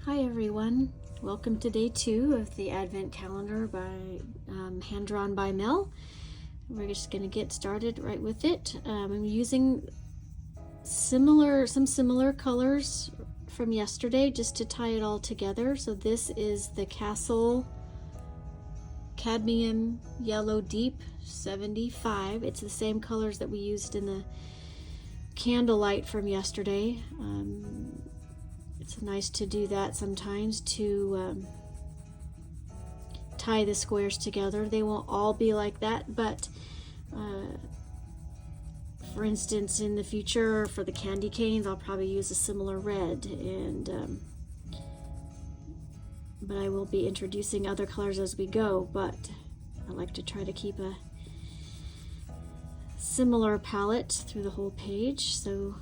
Hi everyone, welcome to day 2 of the Advent Calendar by hand drawn by Mel. We're just going to get started right with it. I'm using some similar colors from yesterday just to tie it all together. So this is the Castle Cadmium Yellow Deep 75. It's the same colors that we used in the candlelight from yesterday. It's nice to do that sometimes to tie the squares together. They won't all be like that, but for instance, in the future for the candy canes, I'll probably use a similar red, and but I will be introducing other colors as we go. But I like to try to keep a similar palette through the whole page, so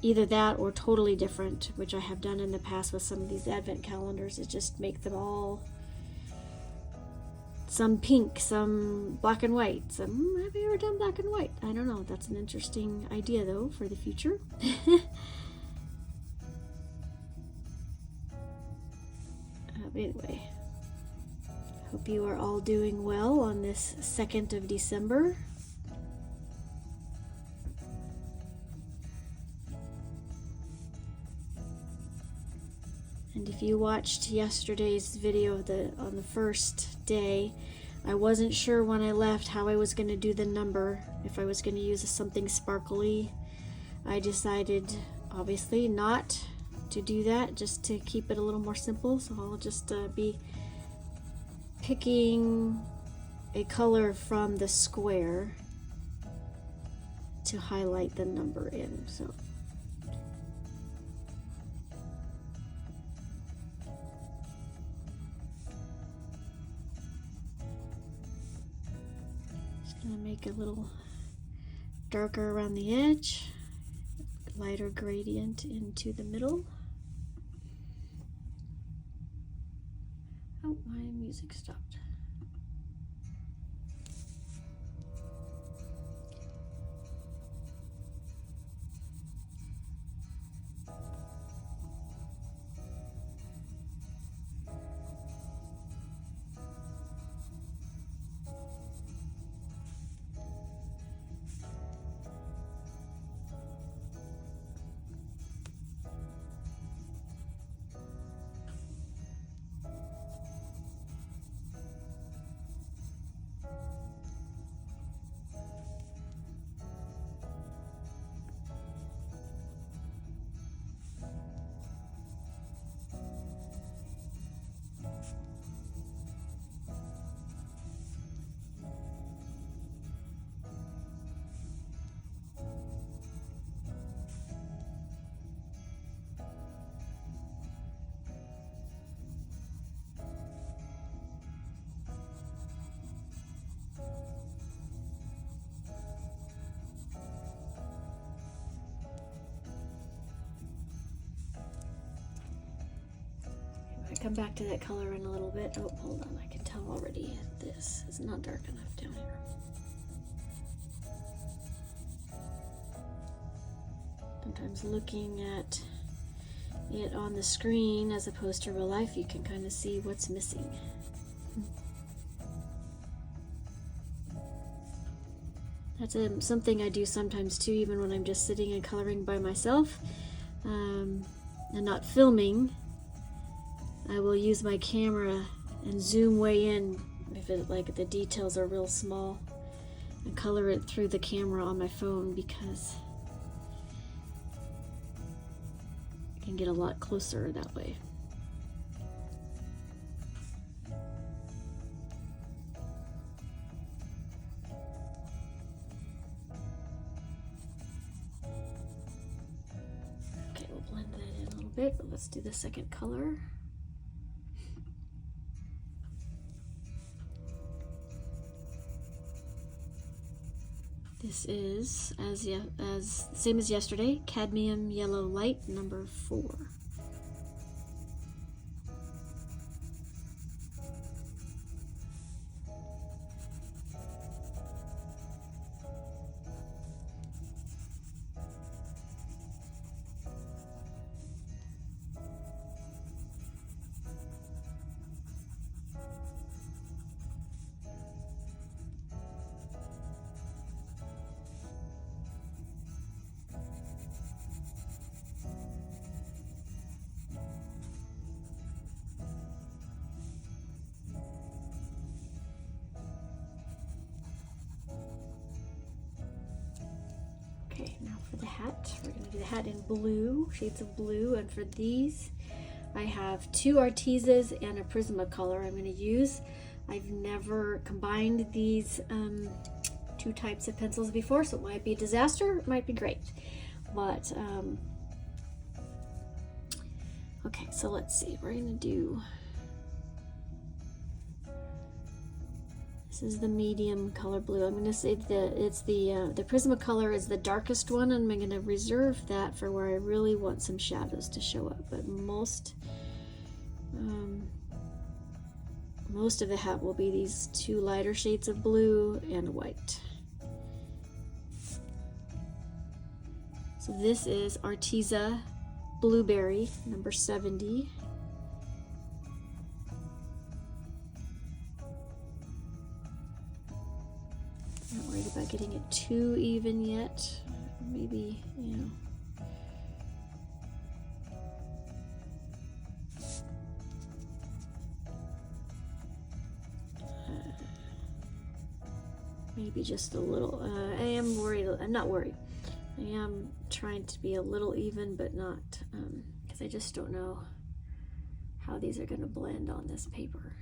either that or totally different, which I have done in the past with some of these advent calendars, is just make them all some pink, some black and white, some, have you ever done black and white? I don't know, that's an interesting idea though for the future. Anyway, hope you are all doing well on this 2nd of December. And if you watched yesterday's video on the first day, I wasn't sure when I left how I was going to do the number, if I was going to use something sparkly. I decided, obviously, not to do that, just to keep it a little more simple. So I'll just be picking a color from the square to highlight the number in. So gonna make a little darker around the edge, lighter gradient into the middle. Oh, my music stopped. Come back to that color in a little bit. Oh, hold on, I can tell already this is not dark enough down here. Sometimes looking at it on the screen as opposed to real life, you can kind of see what's missing. That's something I do sometimes too, even when I'm just sitting and coloring by myself and not filming. I will use my camera and zoom way in if the details are real small, and color it through the camera on my phone, because I can get a lot closer that way. Okay, we'll blend that in a little bit, but let's do the second color. This is, as same as yesterday, Cadmium Yellow Light number 4. for the hat. We're going to do the hat in blue, shades of blue, and for these I have 2 Artezas and a Prismacolor I'm going to use. I've never combined these 2 types of pencils before, so it might be a disaster, it might be great. But, okay, so let's see, we're going to do, this is the medium color blue. I'm going to say the Prismacolor is the darkest one, and I'm going to reserve that for where I really want some shadows to show up. But most of the hat will be these 2 lighter shades of blue and white. So this is Arteza Blueberry, number 70. Not worried about getting it too even yet. Maybe, you know. Maybe just a little. I am worried. I'm not worried. I am trying to be a little even, but not, because I just don't know how these are going to blend on this paper.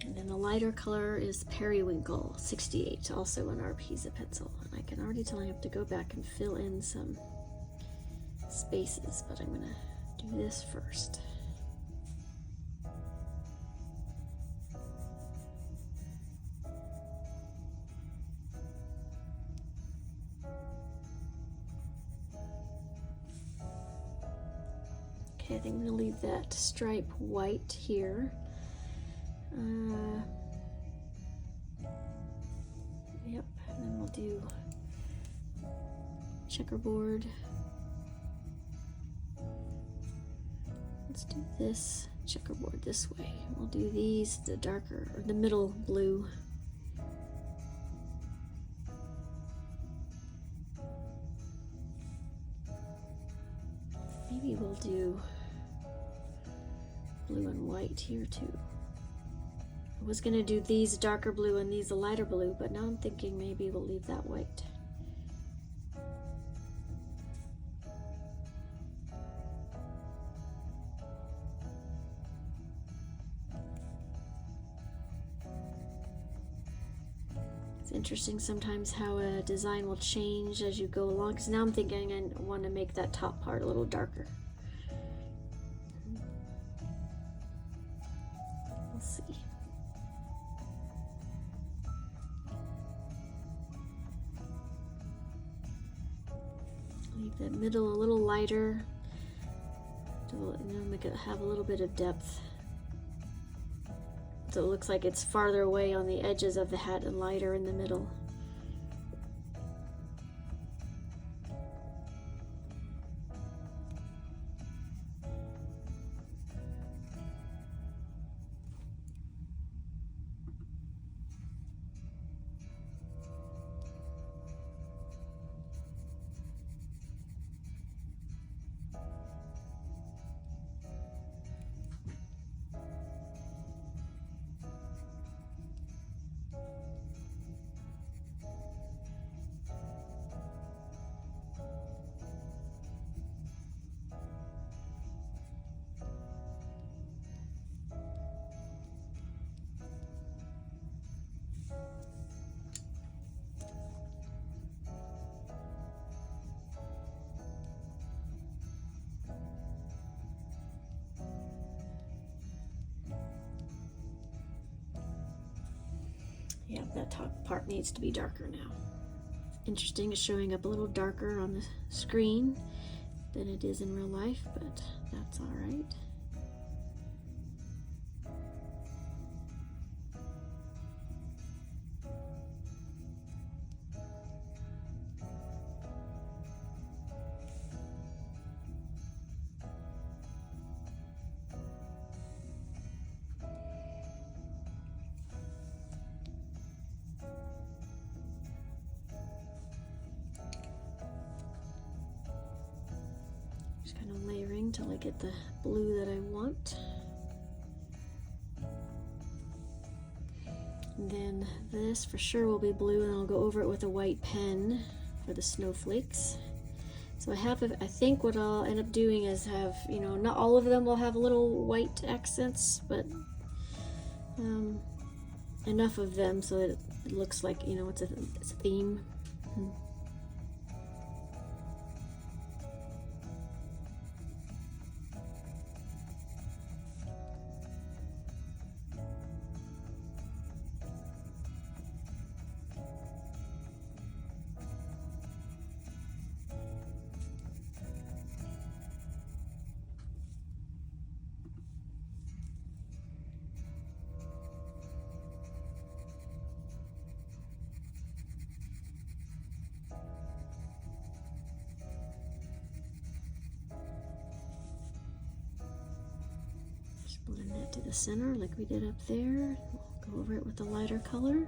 And then the lighter color is Periwinkle 68, also an Arteza pencil. And I can already tell I have to go back and fill in some spaces, but I'm going to do this first. Okay, I think I'm going to leave that stripe white here. Yep, and then we'll do checkerboard. Let's do this checkerboard this way. We'll do these the darker, or the middle blue. Maybe we'll do blue and white here too. I was gonna do these darker blue and these a lighter blue, but now I'm thinking maybe we'll leave that white. It's interesting sometimes how a design will change as you go along, because now I'm thinking I want to make that top part a little darker. We'll see. Leave that middle a little lighter, and then make it have a little bit of depth. So it looks like it's farther away on the edges of the hat and lighter in the middle. Yeah, that top part needs to be darker now. Interesting, it's showing up a little darker on the screen than it is in real life, but that's all right. Just kind of layering till I get the blue that I want. And then this for sure will be blue, and I'll go over it with a white pen for the snowflakes. So I think what I'll end up doing is have, not all of them will have little white accents, but enough of them so that it looks like, it's a theme. Blend that to the center like we did up there. We'll go over it with a lighter color.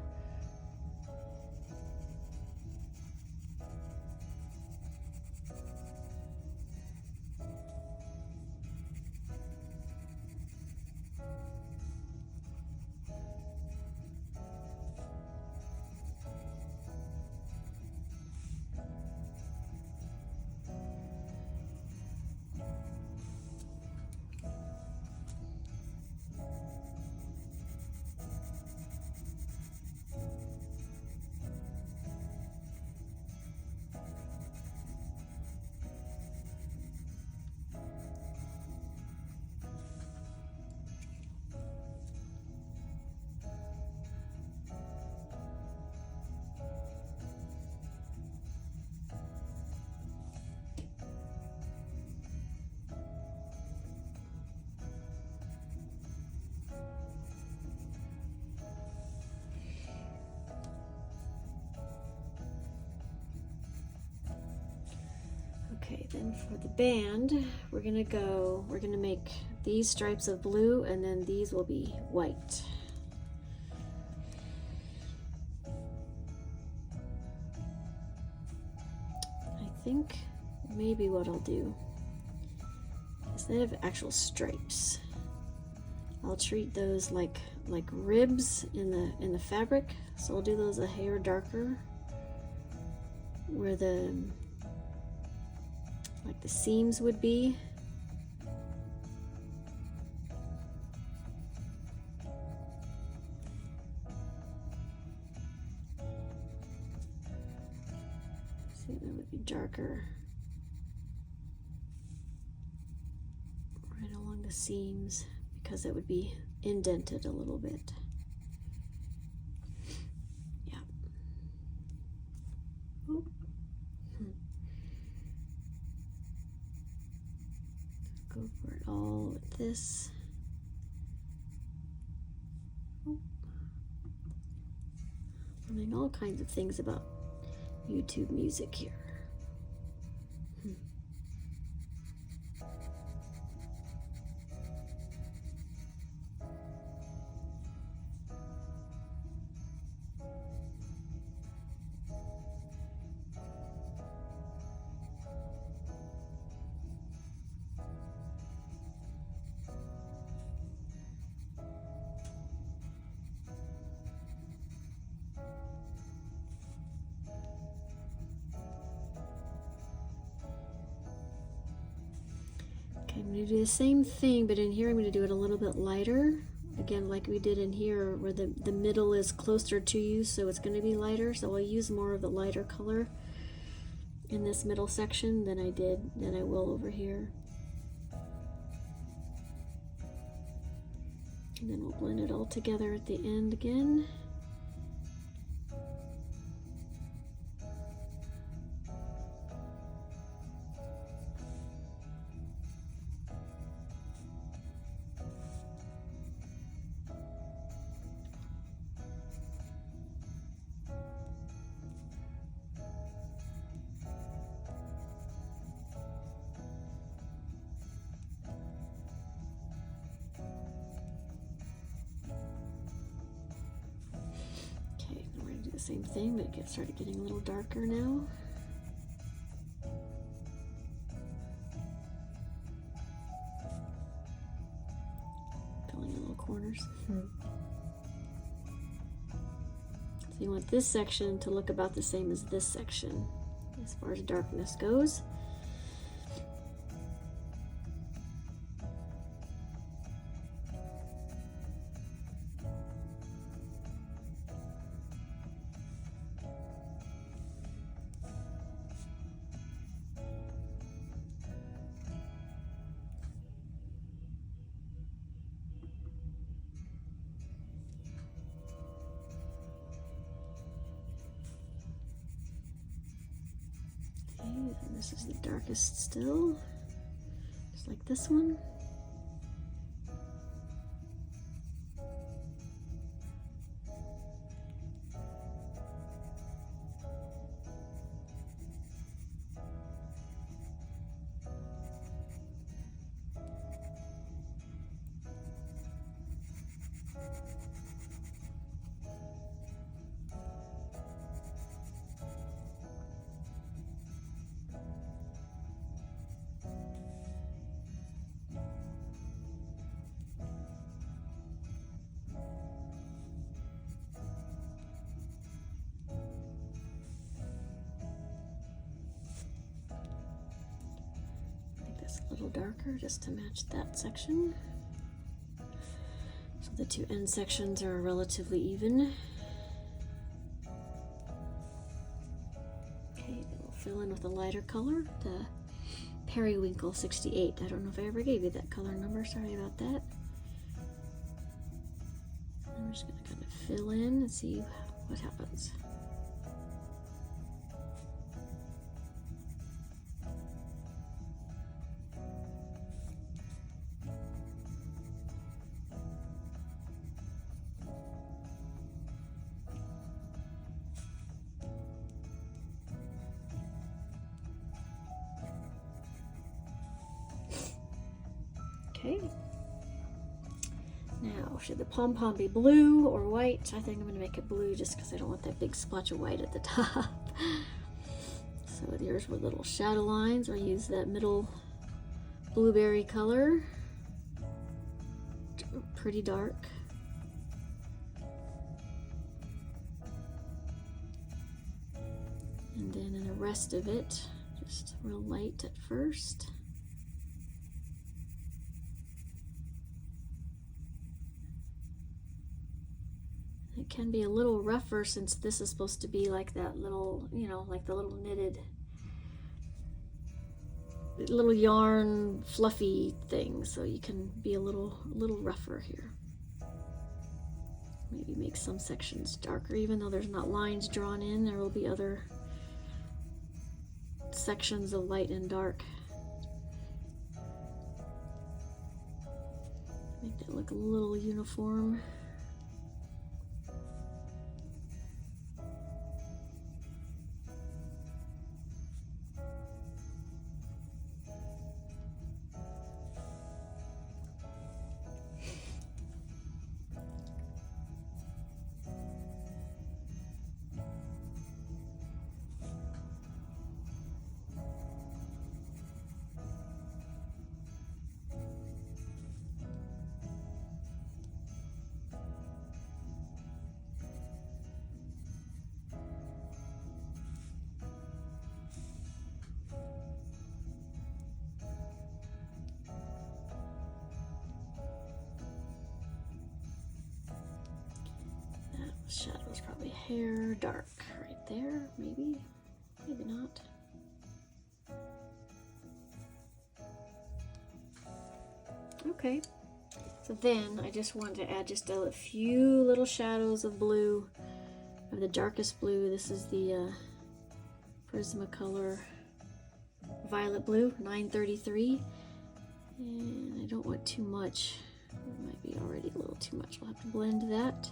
Okay, then for the band, we're gonna make these stripes of blue, and then these will be white. I think maybe what I'll do, instead of actual stripes, I'll treat those like ribs in the fabric. So I'll do those a hair darker, where the seams would be. See, that would be darker right along the seams, because it would be indented a little bit. Yeah. Ooh. Go for it all with this. Oh. Learning all kinds of things about YouTube music here. Okay, I'm going to do the same thing, but in here I'm going to do it a little bit lighter. Again, like we did in here, where the middle is closer to you, so it's going to be lighter. So I'll use more of the lighter color in this middle section than I will over here. And then we'll blend it all together at the end again. The same thing, but it started getting a little darker now. Filling in little corners. So you want this section to look about the same as this section as far as darkness goes. And this is the darkest still, just like this one. A little darker just to match that section. So the two end sections are relatively even. Okay, then we'll fill in with a lighter color, the Periwinkle 68. I don't know if I ever gave you that color number, sorry about that. I'm just going to kind of fill in and see what happens. Okay. Now, should the pom-pom be blue or white? I think I'm going to make it blue just because I don't want that big splotch of white at the top. So here's with little shadow lines. I'll use that middle blueberry color. Pretty dark. And then in the rest of it, just real light at first. It can be a little rougher since this is supposed to be like that little, you know, like the little knitted, little yarn fluffy thing. So you can be a little rougher here. Maybe make some sections darker, even though there's not lines drawn in. There will be other sections of light and dark. Make that look a little uniform. Shadow's probably hair dark right there, maybe not. Okay, so then I just wanted to add just a few little shadows of blue, of the darkest blue. This is the Prismacolor Violet Blue 933, and I don't want too much. It might be already a little too much. We'll have to blend that.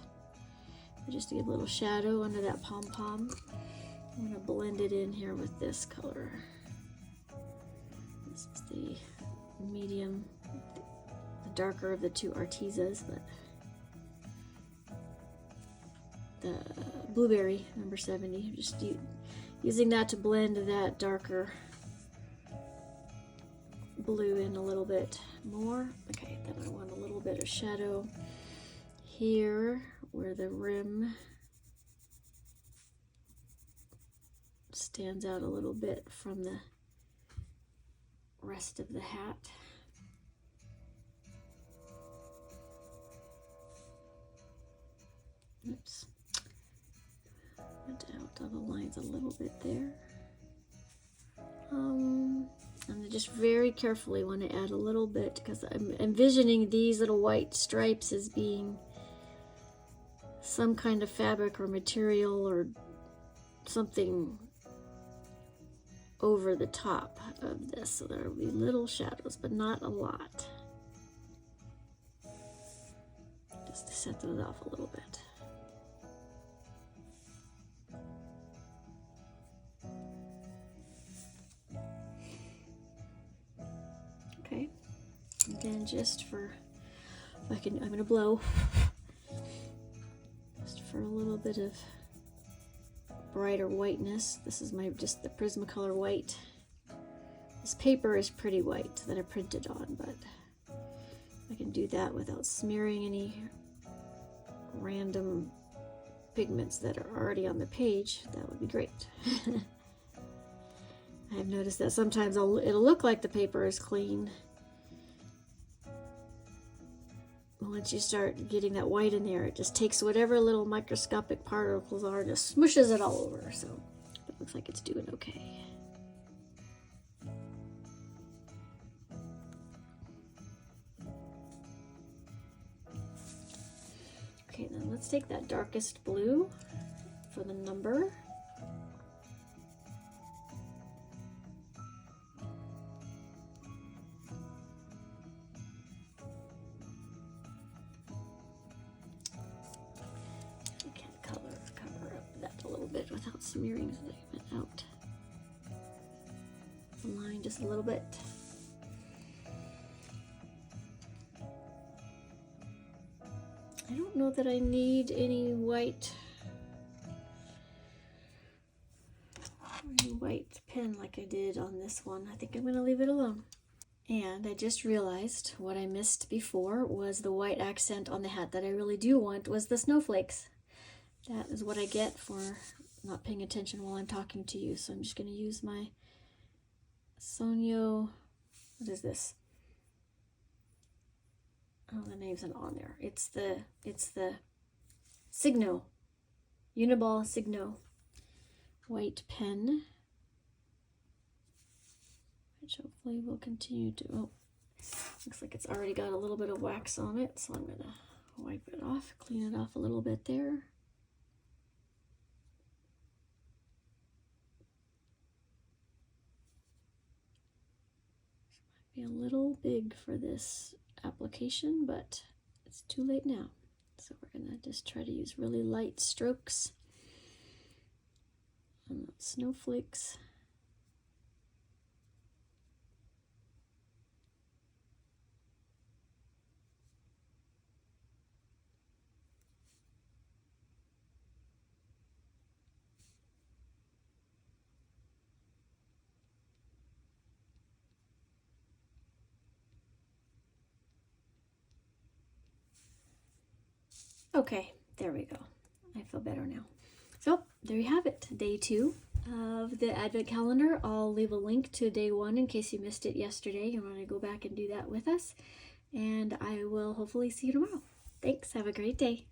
Just to give a little shadow under that pom-pom. I'm going to blend it in here with this color. This is the medium, the darker of the two Artezas, but the blueberry number 70. I'm just using that to blend that darker blue in a little bit more. Okay, then I want a little bit of shadow here where the rim stands out a little bit from the rest of the hat. Oops. Went out of the lines a little bit there. And I just very carefully want to add a little bit because I'm envisioning these little white stripes as being some kind of fabric or material or something over the top of this. So there will be little shadows, but not a lot. Just to set those off a little bit. Okay, and then just for, I'm gonna blow, just for a little bit of brighter whiteness. This is just the Prismacolor white. This paper is pretty white that I printed on, but I can do that without smearing any random pigments that are already on the page. That would be great. I've noticed that sometimes it'll look like the paper is clean. Once you start getting that white in there, it just takes whatever little microscopic particles are, just smushes it all over. So it looks like it's doing okay. Okay, then let's take that darkest blue for the number. Without smearing it out. The line just a little bit. I don't know that I need any white pen like I did on this one. I think I'm going to leave it alone. And I just realized what I missed before was the white accent on the hat that I really do want was the snowflakes. That is what I get for not paying attention while I'm talking to you. So I'm just going to use my Sonyo, what is this? Oh, the name's not on there. It's the Signo, Uniball Signo white pen, which hopefully will continue to, oh, looks like it's already got a little bit of wax on it. So I'm going to wipe it off, clean it off a little bit there. Be a little big for this application, but it's too late now. So we're gonna just try to use really light strokes on the snowflakes. Okay, there we go. I feel better now. So there you have it, day 2 of the Advent calendar. I'll leave a link to day 1 in case you missed it yesterday and want to go back and do that with us. And I will hopefully see you tomorrow. Thanks, have a great day.